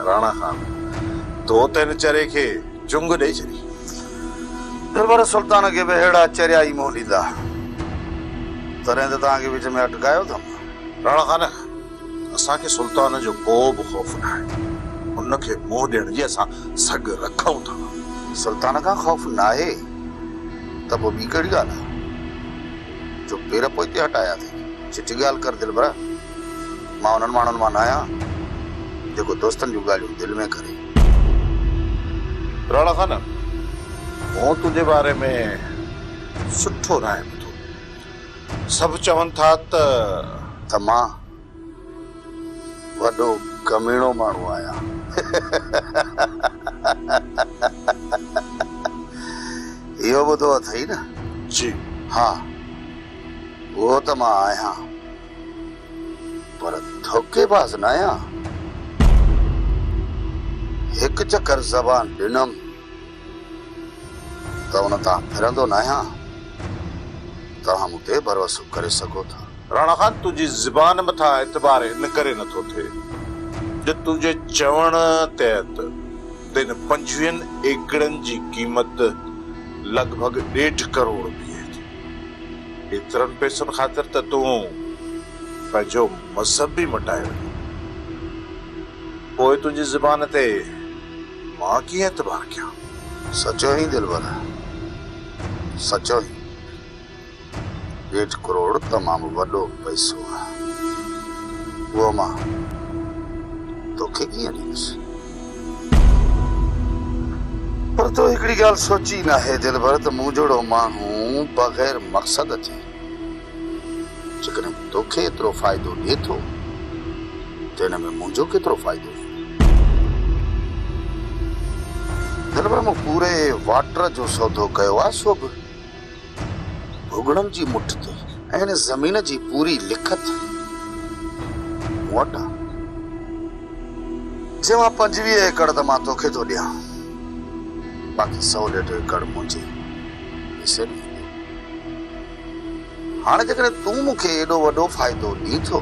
राणा खान दो तीन चरे के चुंग दे छड़ी दरबार सुल्तान के बेहड़ा चरिया ही मोह लीदा तरह ते तां के विच में अटकायो था। राणा खान असा के सुल्तान जो को खौफ ना है उन के मोह देण जी असा सग रखूं था। सुल्तान का खौफ ना है तब वो बी कड़ी गाल जो पेर पोते हटाया थे चिटी गाल कर दिल भरा मां उन मानन मान आया देखो दोस्तन जो गालियों दिल में करे। राणा खान वो तुझे बारे में सुठो राय तो सब चवन था त मां वडो कमीणो मानू आया। यो बुधो थई ना जी हाँ वो तो मां आया पर धोखेबाज ना आया। एक चक्कर जबान दिनम तो उन ता फिरंदो ना आया तो हम उते भरोसो करे सको था। राणा खान तुझी ज़बान मथा एतबार न करे न थो थे जे तुझे चवण तहत दिन 25 एकड़न जी कीमत लगभग 1.5 करोड़ रुपये थी। इतरन पैसन खातिर त तू पंहिंजो मजहब भी मटायो पोइ तुझी ज़बान ते मां की एतबार क्या। सचो ही दिलबर सचो ही 1.5 करोड़ तमाम वडो पैसो है वो मां तोखे कीअं ॾींदुसि पर तो हिकिड़ी ॻाल्हि सोची ना है दिलबर त मूं जहिड़ो माण्हू बग़ैर मक़सद अचे जेकॾहिं तोखे एतिरो फ़ाइदो ॾिए थो त हिन में मुंहिंजो केतिरो फ़ाइदो। दिलबर मूं पूरे वाटर जो सौदो कयो आहे सो बि भुगड़नि जी मुठ ते ऐं हिन ज़मीन जी पूरी लिखत मूं वटि आहे। जे मां 25 एकड़ त मां तोखे थो ॾियां बाक़ी 100 एकड़ मुंहिंजे हिसे में। हाणे जेकॾहिं तूं मूंखे एॾो वॾो फ़ाइदो ॾीं थो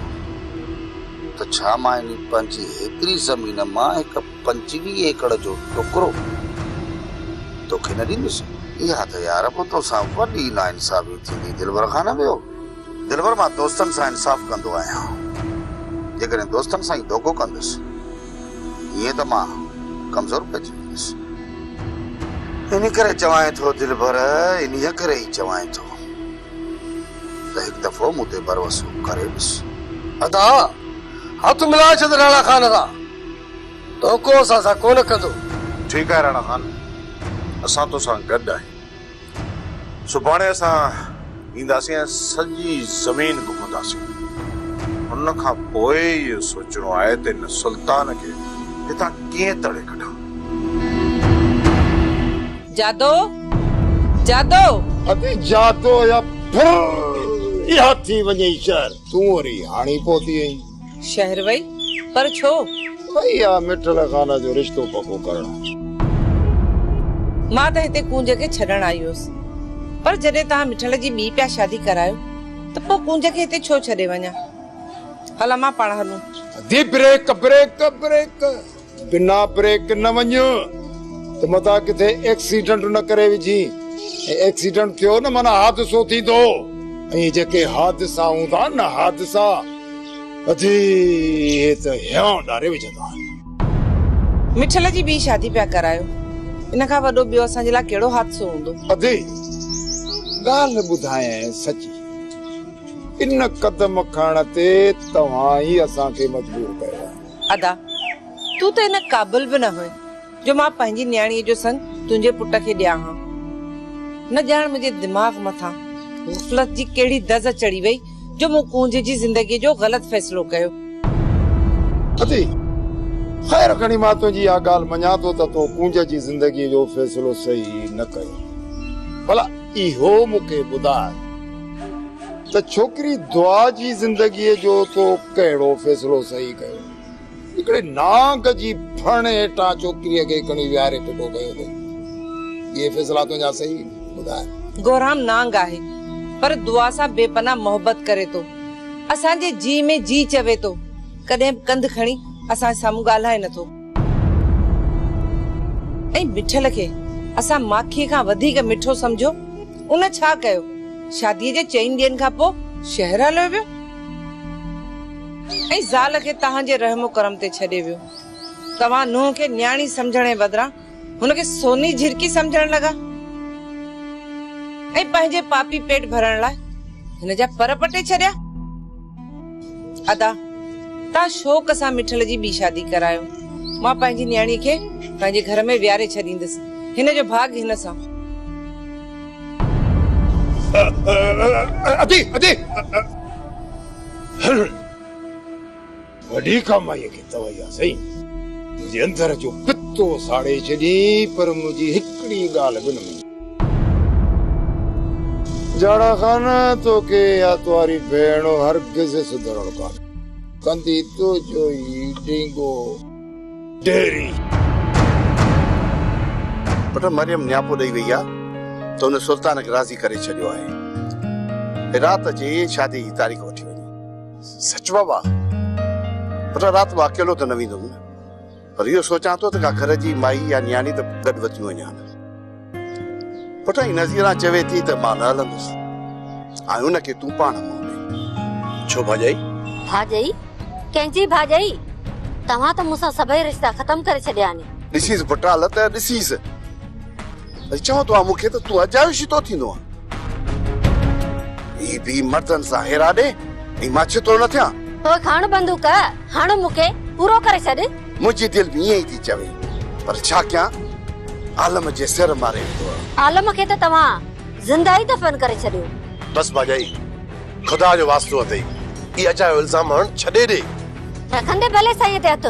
त छा मां इन पंहिंजी हेतिरी ज़मीन मां हिकु 25 एकड़ जो टुकड़ो तोखे न ॾींदुसि। इहा त यार पोइ तोसां वॾी नाइंसाफ़ी थींदी दिलबर खान ॿियो। दिलबर मां दोस्तनि सां इंसाफ़ कंदो आहियां जेकॾहिं दोस्तनि सां ई धोखो कंदुसि ईअं त मां कमज़ोर पइजी वेंदुसि। इन करे चवां थो दिलबर इन्हीअ करे ई चवां थो त हिकु दफ़ो मूं ते भरोसो करे ॾिस। अदा हथ मिलाए छॾ राणा खान सां धोखो असां सां कोन कंदो। ठीकु आहे राणा खान असां तोसां गॾु आहियूं। सुभाणे असां ईंदासीं ऐं सॼी ज़मीन घुमंदासीं। हुन खां पोइ इहो सोचणो आहे त हिन सुल्तान खे हितां कीअं तड़े कढां। जादो जादो अभी जादो या फिर इहा थी वञे शहर तूं वरी हाणी पहुती आई शहर वई पर छो भैया मिठल खाना जो रिश्तो पको करणो। मां त हिते कूंज खे छॾण आई हुअसि पर जॾहिं तव्हां मिठल जी ॿी पिया शादी करायो त पोइ कूंज खे हिते छो छॾे वञा। हला मां पाण हलूं। दी ब्रेक ब्रेक ब्रेक बिना ब्रेक न वञ त मता किथे एक्सीडेंट न करे विझी। एक्सीडेंट थियो न माना हादसो थींदो ऐं जेके हादसा हूंदा न हादसा अधी त हियां ॾारे विझंदा। मिठल जी ॿी शादी पिया करायो इन खां वॾो ॿियो असांजे लाइ कहिड़ो हादसो हूंदो। अधी ॻाल्हि ॿुधायां सची इन कदम खणण ते तव्हां ई असांखे मजबूर कयो। अदा तूं त इन क़ाबिल बि न हुई जो मां पंहिंजी न्याणीअ जो संग तुंहिंजे पुट खे ॾियां हा। न ॼाण मुंहिंजे दिमाग़ मथां ग़फ़लत जी कहिड़ी दज़ चढ़ी वई जो मूं कूंज जी ज़िंदगी जो ग़लत फ़ैसिलो कयो। अदी ख़ैर खणी मां तुंहिंजी इहा ॻाल्हि मञां थो त तूं कूंज जी ज़िंदगीअ जो फ़ैसिलो सही न कयो। भला इहो मूंखे ॿुधाए त छोकिरी दुआ जी ज़िंदगीअ जो तो कहिड़ो फ़ैसिलो सही कयो। हिकिड़े नांग जी फण हेठां छोकिरीअ खे खणी विहारे पिटो कयो अथई। ये फ़ैसिला तुंहिंजा सही ॿुधाए। गोराम नांग आहे पर दुआ सां बेपनाह मोहब्बत करे तो असांजे जी में जी चवे तो कॾहिं कंध खणी असां साम्हूं ॻाल्हाए नथो। ऐं मिठल खे असां माखीअ खां वधीक मिठो समझो, उन छा कयो? शादीअ जे 4 ॾींहंनि खां पोइ शहर हलियो वियो ऐं ज़ाल खे तव्हांजे रहमो करम ते छॾे वियो। तव्हां नुंहं खे न्याणी समझण जे बदिरां हुनखे सोनी झिरकी समझण लॻा ऐं पंहिंजे पापी पेट भरण लाइ हिन जा पर पटे छॾिया। अदा तव्हां शौक़ सां मिठल जी ॿी शादी करायो। मां पंहिंजी न्याणीअ खे पंहिंजे घर में विहारे छॾींदसि। हिन जो भाग हिन सां। अदी अदी वॾी कमाईअ खे तवैया सही मुंहिंजे अंदर जो पितो साड़े छॾी, पर मुंहिंजी हिकिड़ी ॻाल्हि बि न जाड़ा खान तोखे या तुम्हारी भेण हरगिज़ सुधरण कान कंदी तो जो ई डेंगो डेरी। पुट मरियम न्यापो ॾेई वई आहे त हुन सुल्तान खे राज़ी करे छॾियो आहे। रात जे शादी जी तारीख़ वठी वञी। सच बाबा? पुट रात मां अकेलो त न वेंदुमि, पर इहो सोचां थो त का घर जी माई या न्याणी त गॾु वठी वञा। पुट ही नज़ीरा चवे थी त मां न हलंदुसि ऐं हुनखे तूं पाण मोकिले। छो भाॼाई? भाॼाई कंहिंजी भाॼाई? तव्हां त मूंसां सभई रिश्ता ख़तम करे छॾिया आहिनि। ॾिसीस पुट हालत ॾिसीस। चवो तो मूंखे त तूं अजायो थो थींदो आहे। ही बि मर्दनि सां हेरा ॾे ऐं मां छितो न थियां। तो खाण बंदूक हाणे मूंखे पूरो करे छॾ। मुंहिंजी दिलि बि ईअं ई थी चवे, पर छा कयां? आलम जे सिर मारे वेंदो आहे। आलम खे त तव्हां ज़िंदा ई दफ़न करे छॾियो। बस भाॼाई, खुदा जो वास्तो अथई, ई अजायो इल्ज़ाम हाणे छॾे ॾे। रखंदे भले साईं ते हथ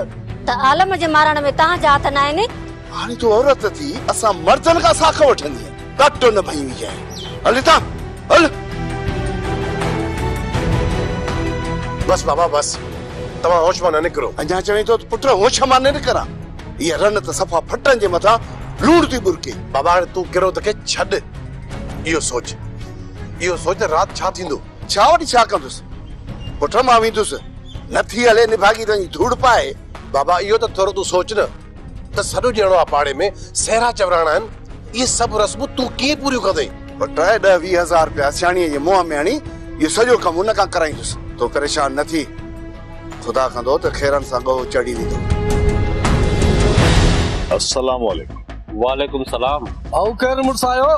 त आलम जे मारण में तव्हांजा हथ न आहिनि। हाणे तूं औरत थी, असां मर्दनि खां साख वठंदी कट न भई विझाए। हल हितां हल। बस बाबा बस, तव्हां होश मां न निकिरो। अञा चवे थो पुट होश मां न निकिरां? हीअ रन त सफ़ा फटनि जे मथां लूण थी बुरके। बाबा हाणे तूं किरो त खे छॾ। इहो सोच त रात छा थींदो। छा वठी छा कंदुसि? पुट मां वेंदुसि, नथी हले निभागी तुंहिंजी धूड़ पाए। बाबा इहो त थोरो तूं सोच न त सॼो ॼणो आहे पाड़े में सहरा चवराणा आहिनि। इहे सभु रस्मूं तूं कीअं पूरियूं कंदे? पुट 10-20 हज़ार रुपया सियाणीअ जे मुंहं में हणी इहो सॼो कमु हुन खां कराईंदुसि। तो परेशान न थी, खुदा कंदो त खेरनि सां गो चढ़ी वेंदो। अस्सलाम वालेकुम। वालेकुम सलाम। आऊं केरु मुड़सायो?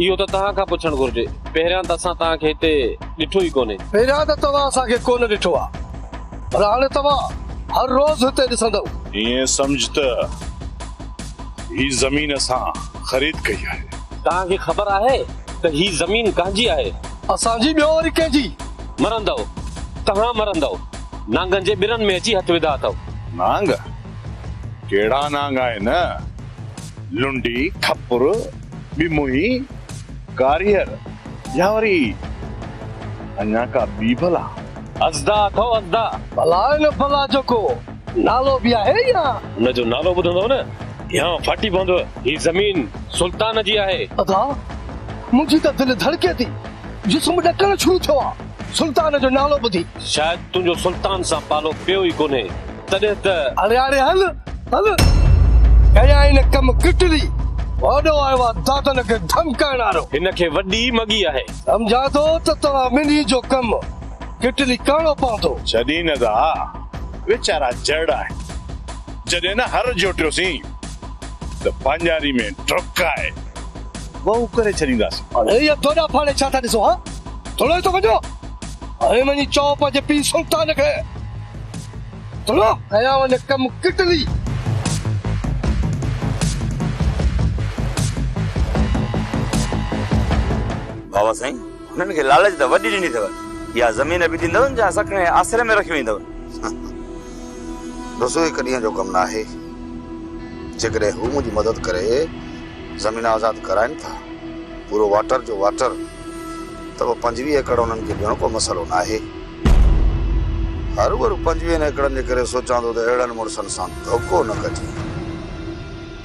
इहो त तव्हां खां पुछण घुर्जे। पहिरियां त असां तव्हांखे हिते ॾिठो ई कोन्हे। पहिरियां त तव्हां असांखे कोन ॾिठो आहे, पर हाणे तव्हां हर रोज़ हिते ॾिसंदव। ये समझ त ही ज़मीन असां ख़रीद कई आहे। तव्हांखे ख़बर आहे त ही ज़मीन कंहिंजी आहे? असांजी ॿियो वरी कंहिंजी? मरंदव तव्हां, मरंदव नांगनि जे ॿिरनि में अची हथ विधा अथव। नांग? कहिड़ा नांग आहिनि? लुंडी, खपुर, बिमुही, कारियर या वरी अञा का ॿी भला? अज़दा अथव अज़दा। भला न भला जो को नालो बि आहे या? हुनजो नालो ॿुधंदव न यहाँ फाटी पवंदव। ही ज़मीन सुल्तान जी आहे। अदा मुंहिंजी त दिलि धड़के थी, जिस्म ॾकण शुरू थियो आहे सुल्तान जो नालो ॿुधी। शायदि तुंहिंजो सुल्तान सां पालो पियो ई कोन्हे, तॾहिं त। अरे अरे हल हल, कया हिन कम किटली वॾो आयो आहे दादन खे धमकाइण वारो। हिन खे वॾी मगी आहे। सम्झा थो त तव्हां मिनी जो कम किटली करणो पवंदो। छॾी न दा, वीचारा जड़ आहे। जॾहिं न हर जोटियोसीं त पंजारी में ट्रकाए वहू करे छॾींदासीं। अरे इहा थोड़ा फाड़े छा था ॾिसो? हा थोरो तो वञो ऐं वञी चओ पंहिंजे पीउ सुल्तान खे थोरो कया वञे कम किटली। बाबा साईं, हुननि खे लालच त वॾी ॾिनी अथव। या ज़मीन बि ॾींदव या सखणे आसरे में रखी वेंदव। दोस्तो हिकु ॾींहं जो कमु न आहे। जेकॾहिं हू मुंहिंजी मदद करे ज़मीन आज़ाद कराइनि था, पूरो वाटर जो वाटर, त पोइ 25 एकड़ उन्हनि खे ॾियणो को मसइलो न आहे। हर भरू 25 एकड़नि जे करे सोचां थो त अहिड़नि मुड़ुसनि सां धोखो न कजे।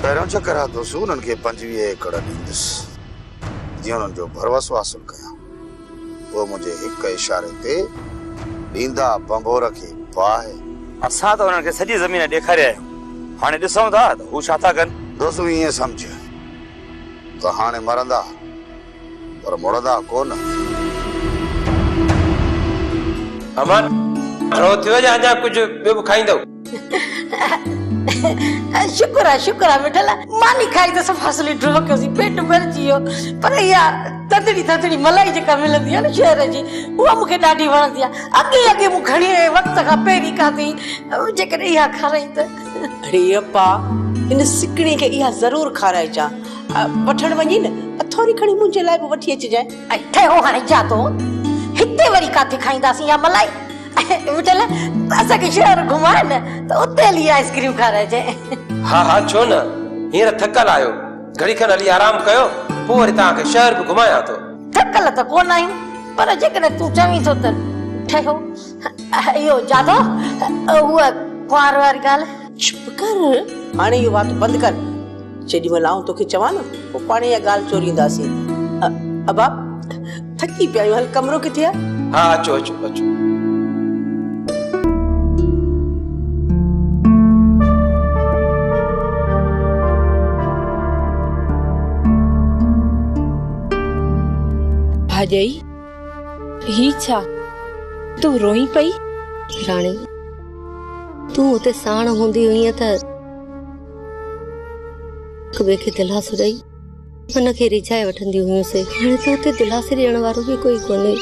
पहिरियों चकर आहे दोस्तो उन्हनि खे 25 एकड़ ॾींदुसि, जीअं उन्हनि जो भरवसो हासिल कयां। पोइ मुंहिंजे हिकु इशारे ते ॾींदा बंबोर खे बाहि असां त उन्हनि खे सॼी ज़मीन ॾेखारे आहियूं हाणे ॾिसूं था त हू छा था कनि दोस्त ईअं सम्झ त हाणे मरंदा पर मुड़ंदा कोन। अमन रो थियो या अञा कुझु ॿियो बि खाईंदव? शुक्र आहे मिठल मानी खाई त सफ़ा असली ड्रो कयोसीं पेट भरिजी वियो। पर इहा थधड़ी मलाई जेका मिलंदी आहे न शहर जी उहा मूंखे ॾाढी वणंदी आहे। अॻे मूं घणी वक़्त खां पहिरीं खाधी जेकॾहिं इहा खाराई त। अरे अप्पा इन सिकड़ी खे इहा ज़रूर खाराइजा। वठण वञी न थोरी खणी मुंहिंजे लाइ बि वठी अचिजांइ। ऐं ठहियो हाणे जा तो हिते वरी काथे खाईंदासीं इहा मलाई? मिठल असांखे शहर घुमाए न त उते हली आइस्क्रीम खाराइजांइ। हा छो न, हींअर थकल आहियो घड़ी खनि हली आराम कयो पोइ वरी तव्हांखे शहर बि घुमायां थो। थकल त कोन आहियूं पर जेकॾहिं तूं चवीं थो त ठहियो। इहो जादो उहा कुंवार वारी ॻाल्हि चुप कर हाणे इहो बात बंदि कर। जेॾीमहिल आऊं तोखे चवां न पोइ पाण इहा ॻाल्हि चोरींदासीं। अबा थकी पिया आहियूं, हल कमरो किथे आहे? हा अचो। भाॼई ही छा तू रोई पई? राणी तू उते साण हूंदी हुई त कबे खे दिलासो ॾेई हुनखे रिझाए वठंदी हुयूंसीं। हाणे त उते दिलासे ॾियण वारो बि कोई कोन्हे।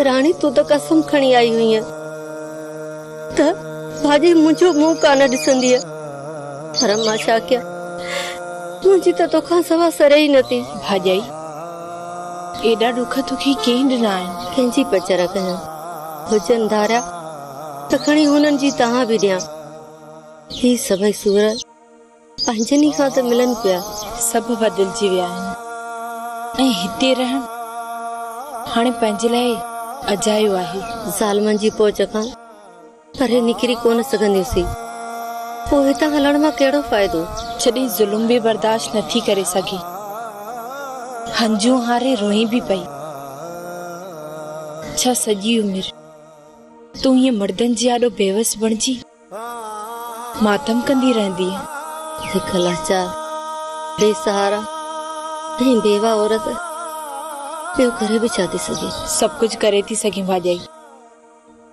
राणी तू त कसम खणी आई हुई त भाॼी मुंहिंजो मुंहुं कान ॾिसंदी पर मां छा कयां, मुंहिंजी त तोखां सवा सर ई नथी। भाॼई एॾा ॾुख तोखे कंहिं ॾिना आहिनि? कंहिंजी पचर कयां, हुजनि धारिया त खणी हुननि जी तव्हां बि ॾियां। ही सभई सूर पंहिंजनि खां त मिलनि पिया। सभु बदिलजी विया आहिनि ऐं हिते रहण हाणे पंहिंजे लाइ अजायो आहे। ज़ालमनि जी पोच खां परे निकिरी कोन सघंदियूंसीं, पोइ हितां हलण मां कहिड़ो फ़ाइदो? जॾहिं ज़ुल्म बि बर्दाश्त नथी करे सघी, हंजू हारे रोई बि पई। छा सॼी उमिरि तूं हीअं मर्दनि जे आॾो बेवस बणिजी मातम कंदी रहंदी? हिकु लाचार बेसहारा ऐं बेवा औरत ॿियो करे बि छा थी सघे? सभु कुझु करे थी सघे भाॼई।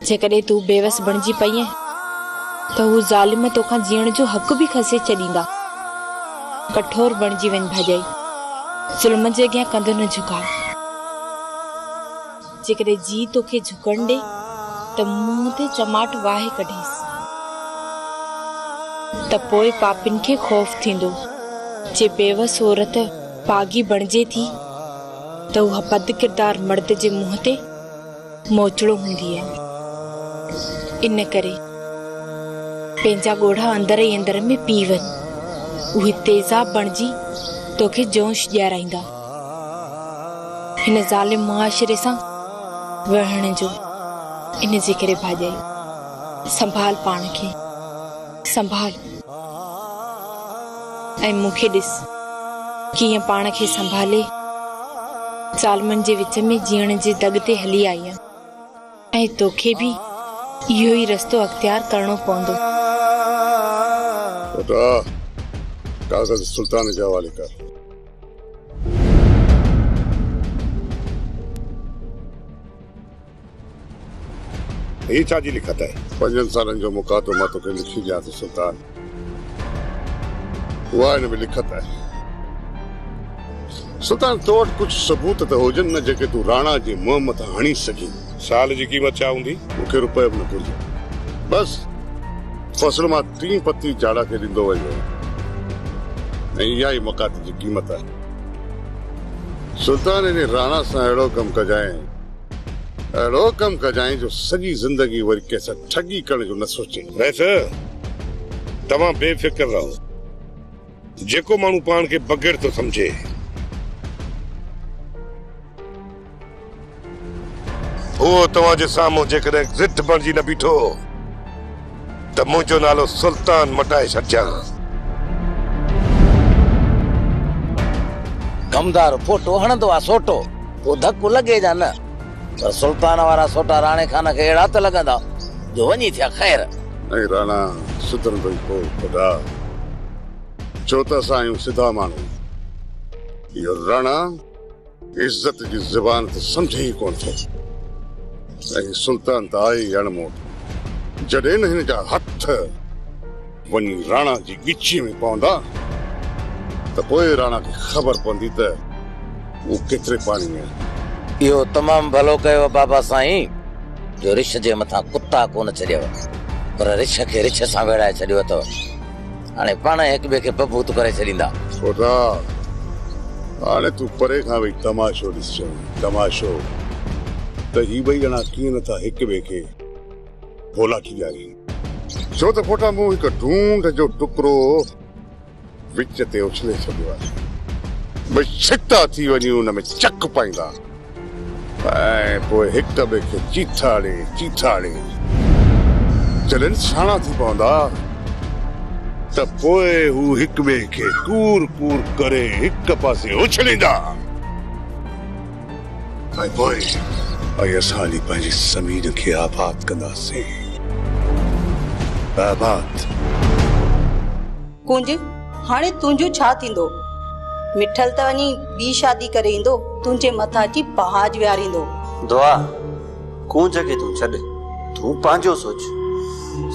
जेकॾहिं तूं बेवस बणिजी पई आहे त हू ज़ालिम तोखां जीअण जो हक़ बि खसे छॾींदा। कठोर बणिजी वञ भाॼई, ज़ुल्म जे अॻियां कंध न झुकाए। जेकॾहिं जी तोखे झुकण ॾे त मुंहं ते चमाट वाहे कढेसि, त पोइ पापिन खे ख़ौफ़ थींदो। जे बेवस औरत पागी बणिजे थी त उहा बद किरदार मर्द जे मुंहं ते मोचड़ो हूंदी आहे। इन करे पंहिंजा ॻोढ़ा अंदर ई अंदर में पी वञ, उहे तेज़ाब बणिजी तोखे जोश ॾियाराईंदा। हिन ज़ालिम मुआशिरे सां वहण जो इन जे करे भाॼई संभाल पाण खे, संभाल। ऐं मूंखे ॾिस कीअं पाण खे संभाले ज़ालिमनि जे विच में जीअण जे दग ते हली आई आहे। ऐं तोखे बि इहो ई रस्तो अख्तियार करणो पवंदो। कागज़ सुल्तान जे हवाले कर। ये छाजी लिखत है? 5 सालनि जो मुकातो मां तोखे लिखी ॾियां थो सुल्तान। उहा हिन में लिखत है। सुल्तान तो वटि कुझु सबूत त हुजनि न जेके तूं राणा जे मुंहं मथां हणी सघीं। साल जी क़ीमत छा हूंदी? मूंखे रुपए बि न घुरिजे। बस फसल मां 3 पत्ती जाड़ा खे ॾींदो वञो ऐं इहा ई मकात जी क़ीमत आहे। सुल्तान इन राणा सां अहिड़ो कम कजाएं जो सॼी ज़िंदगी वरी कंहिंसां ठगी करण जो न सोचे। वैसे तव्हां बेफ़िक्र रहो। जेको माण्हू पाण खे बग़ैर थो सम्झे उहो तव्हांजे साम्हूं जेकॾहिं ज़िद बणिजी न बीठो त मुंहिंजो नालो सुल्तान मटाए छॾिजां। कमदार फोटो हणंदो आहे सोटो, पोइ धकु लॻे जा न, पर सुल्तान वारा सोटा राणे खान खे अहिड़ा त लॻंदा जो वञी थिया ख़ैर। ऐं राणा सुधरंदो ई पोइ खुदा छो त असां आहियूं सिधा माण्हू। इहो राणा इज़त जी ज़बान त सम्झे ई कोन थो ऐं सुल्तान त आहे ई अणमोट। जॾहिं न हिन जा हथ वञी राणा जी गिची में पवंदा त पोइ राणा खे ख़बर पवंदी त वो केतिरे पाणी में आहे। इहो तमामु भलो कयो बाबा साईं जो रिछ जे मथां कुता कोन छॾियव पर रिछ खे रिछ सां वेड़ाए छॾियो अथव। हाणे पाण हिक ॿिए खे बबूत करे छॾींदा। खुदा हाणे तूं परे खां वेही तमाशो ॾिसजो तमाशो त ही ॿई ॼणा कीअं नथा हिक ॿिए खे भोला थी ॾियारीनि। छो त फोटा मूं हिकु ढूंढ जो टुकड़ो विच ते उछले छॾियो आहे। भई छिता थी वञी उन में चक पाईंदा ऐं पोइ हिक ॿिए खे चीथाड़े चीथाड़े जॾहिं छाणा थी पवंदा त पोइ हू हिक ॿिए खे कूर कूर करे हिक पासे उछलींदा ऐं पोइ असां हली पंहिंजी ज़मीन खे आबाद कंदासीं। आबाद कुंज हाणे तुंहिंजो छा थींदो? मिठल त वञी ॿी शादी करे ईंदो तुंहिंजे मथां अची पहाज विहारींदो। दुआ कूंज खे तूं छॾ, तूं पंहिंजो सोच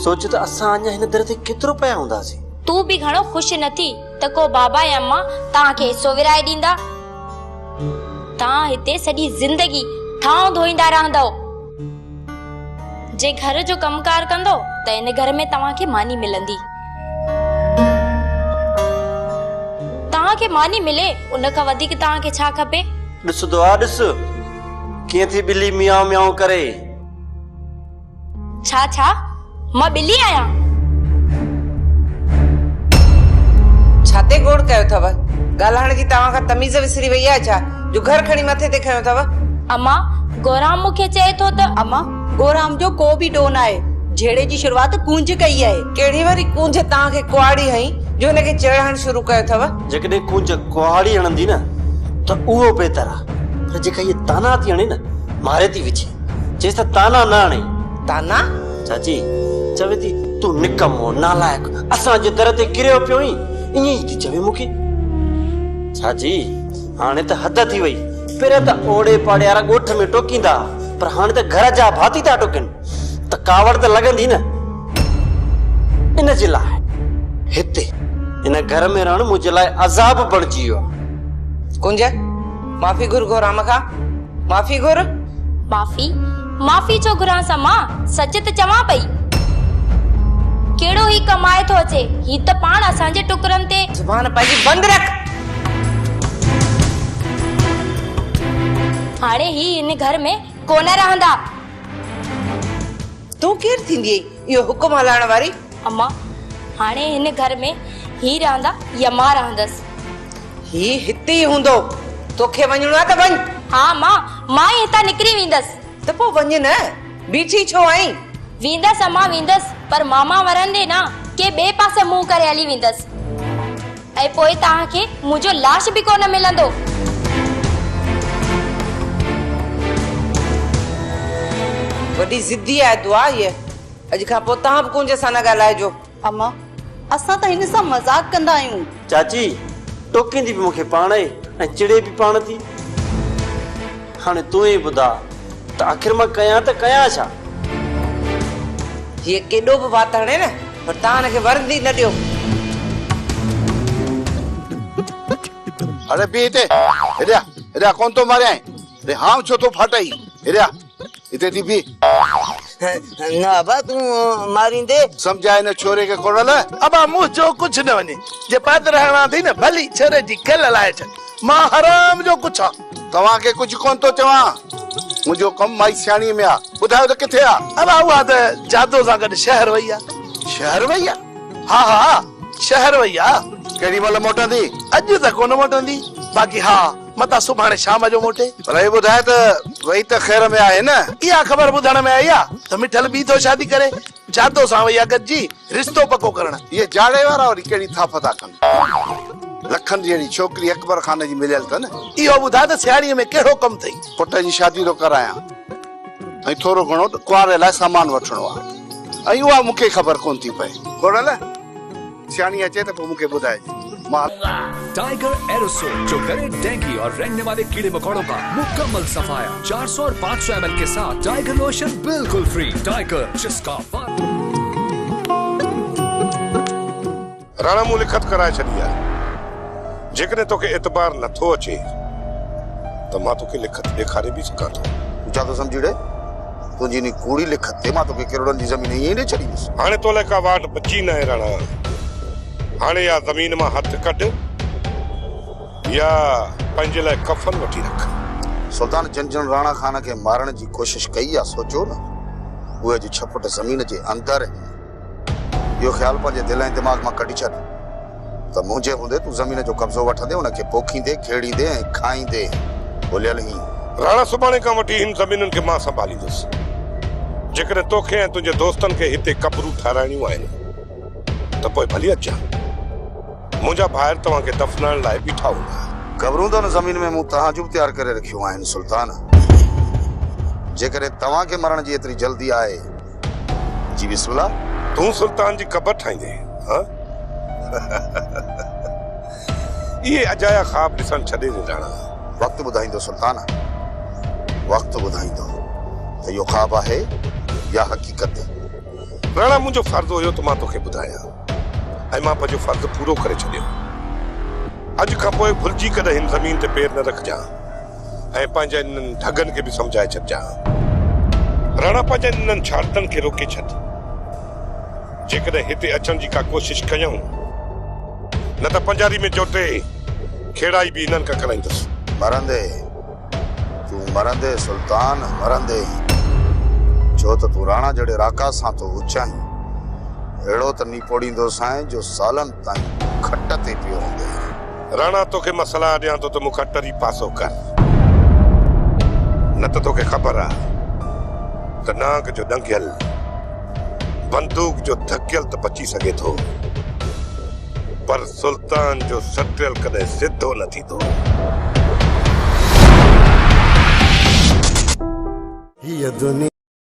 सोच त असां अञा हिन दर ते केतिरो पिया हूंदासीं। तू भी घणो खुश न थी त को बाबा या अम्मा तव्हांखे हिस्सो विराए ॾींदा। तव्हां हिते सॼी ज़िंदगी ठाव धोईंदा रहंदव। जे घर जो कमकार कंदो त इन घर में तव्हांखे मानी मिलंदी। तव्हांखे मानी मिले उन खां वधीक तव्हांखे छा खपे? ॾिस दुआ ॾिस कीअं थी ॿिली मियाओ मियाओ करे। छा छा मां ॿिली आहियां? छाते गोड़ कयो अथव? ॻाल्हाइण जी तव्हां खां तमीज़ विसरी वई आहे छा जो घर खणी मथे ते खयो अथव? अम्मा गोराम मूंखे चए थो त अम्मा गोराम जो को बि डोन आहे। झेड़े जी शुरुआत कूंज कई आहे। कहिड़ी वारी कूंज तव्हांखे कुआड़ी हई जो हिनखे चढ़ण शुरू कयो अथव? जेकॾहिं कूंज कुहाड़ी हणंदी न त उहो बहितर आहे पर जेका इहे ताना थी हणे न मारे थी विझे। जेस त ताना न हणे ताना चाची चवे थी तूं निकमो नालायक असांजे दर ते किरियो पियो ई ईअं ई थी चवे मूंखे। चाची हाणे त हद थी वई। पहिरियों त ओड़े पाड़े वारा ॻोठ में टोकींदा पर हाणे त घर जा भाती था टोकनि त कावड़ त लॻंदी न। इन जे लाइ हिते इन घर में रहण मुंहिंजे लाइ अज़ाब बणिजी वियो आहे। कुंज माफ़ी घुर गोराम खां माफ़ी घुर। माफ़ी छो घुरां सा मां? सच त चवां पई। केड़ो ही कमाए थो अचे ही त पाण असांजे टुकरनि ते ज़ुबान पंहिंजी बंदि रख। हाणे ही इन घर में कोन रहंदा। तूं केर थींदी इहो हुकुम हलाइण वारी? अम्मा हाणे हिन घर में ही रहंदा या मां रहंदसि? ही हिते ई हूंदो। तोखे वञणो आहे त वञ। हा मां ही हितां निकिरी वेंदसि। त पोइ वञ न बीठी छो आहीं? वेंदसि अम्मा वेंदसि पर मामा वरंदे ना के ॿिए पासे मुंहुं करे हली वेंदसि ऐं पोइ तव्हांखे मुंहिंजो लाश बि कोन मिलंदो। वॾी ज़िद्दी आहे दुआ ये। अॼु खां पोइ तव्हां बि कुंज सां न ॻाल्हाइजो। अम्मा असां त हिन सां मज़ाक कंदा आहियूं। चाची टोकींदी बि मूंखे पाण ई ऐं चिड़े बि पाण थी। हाणे तूं ई ॿुधा त आख़िर मां कयां त कयां छा? हीअ केॾो बि वात हणे न पर तव्हां हिनखे वरंदी न ॾियो। अरे बी हिते हेॾा कोन थो मारियां। अरे हां छो थो फाटाई? हेॾा हिते थी बी। न अबा तू मारींदे समझाए न छोरे के कोड़ल। अबा मुझो कुछ न वने जे पाद रहना थी न भली छोरे जी कल लाए छ मां हराम जो कुछ तवा के कुछ कोन तो चवा। मुझो कम माई सियाणी में आ। बुधायो त किथे आ? अबा हुआ त जादो सा गड शहर वईया। शहर वईया? हां शहर वईया। केडी मल मोटंदी? अज त कोन मोटंदी बाकी हां मता सुभाणे शाम जो मोटे। भले बुधाए त वही त खैर में आहे न। इया खबर बुधण में आया त मिठल बी तो शादी करे जादो सा वईया गजी रिश्तो पको करण। ये जाड़े वारा और केडी थाफता कन। लखन जेडी छोकरी अकबर खान जी मिलल त न। इहो बुधा त सियाणी में केड़ो कम थई? पुट जी शादी तो कराया ऐं थोरो घणो कुआरे लाइ सामान वठणो आ। ऐं उहा मूंखे ख़बर कोन थी पए गोड़ल सियाणी अचे त पोइ मूंखे ॿुधाइजे मां टाइगर एरोसोल जो करे डेंगू और रेंगने वाले कीड़े मकोड़ों का मुकम्मल सफाया 400 और 500 ml के साथ टाइगर लोशन बिल्कुल फ्री। टाइगर जिसका राणा मूं लिखत कराए छॾी आहे जेकॾहिं तोखे एतबार नथो अचे त मां तोखे लिखत ॾेखारे बि सघां थो। तूं छा थो सम्झी ॾे तुंहिंजी इन कूड़ी लिखत ते मां तोखे किरोड़नि जी ज़मीन ईअं ॾेई छॾींदुसि। हाणे तोले का वाट बची न आहे राणा। हाणे या ज़मीन मां हथ कढ या पंहिंजे लाइ कफन वठी रख। सुल्तान जिन जिन राणा खान खे मारण जी कोशिश कई आहे सोचो न उहे अॼु 6 फुट ज़मीन जे अंदरि इहो ख़्यालु पंहिंजे दिलि ऐं दिमाग़ मां कढी छॾ त मुंहिंजे हूंदे तूं ज़मीन जो कब्ज़ो वठंदे उनखे पोखींदे खेड़ींदे ऐं खाईंदे भुलियल ई। राणा सुभाणे खां वठी हिन ज़मीनुनि खे मां संभालींदुसि। जेकॾहिं तोखे ऐं तुंहिंजे दोस्तनि खे हिते क़बरूं ठाराइणियूं आहिनि त पोइ भली अचां। मुंहिंजा भाइर तव्हांखे दफ़नाइण लाइ बीठा हूंदा। क़बरूं त ज़मीन में मूं तव्हां जूं तयारु करे रखियूं आहिनि सुल्तान। जेकॾहिं तव्हांखे मरण जी एतिरी जल्दी आहे जी बिस्मिल्लाह तूं सुल्तान जी क़बर ठाहींदे हाँ? ये अजाया ख्वाब ॾिसण छॾे ॾे राणा। वक़्तु ॿुधाईंदो सुल्तान वक़्तु ॿुधाईंदो त इहो ख्वाब आहे या हक़ीक़त। राणा मुंहिंजो फर्ज़ हुयो त मां तोखे ॿुधायां ऐं मां पंहिंजो फर्ज़ पूरो करे छॾियो। अॼु खां पोइ भुलिजी कॾहिं हिन ज़मीन ते पेर न रखजांइ ऐं पंहिंजे इन्हनि ठगनि खे बि सम्झाए छॾिजांइ। राणा पंहिंजे इन्हनि छाड़तनि खे रोके छॾ। जेकॾहिं हिते अचण जी का कोशिश कयूं न त पंजारी में जोटे खेड़ाई बि इन्हनि खां कराईंदुसि। मरंदे तूं मरंदे सुल्तान मरंदे छो त तूं राणा जहिड़े राका सां तो उचाई अहिड़ो त नीपोड़ींदोसांइ जो सालनि ताईं खट ते पियो हूंदे। राणा तोखे मां सलाह ॾियां थो त मूंखां टरी पासो कर न त तोखे ख़बर आहे त नाक जो ॾंगियल बंदूक जो धकियल त बची सघे थो पर सुल्तान जो सटियल कॾहिं सिधो न थींदो। ये दुनिया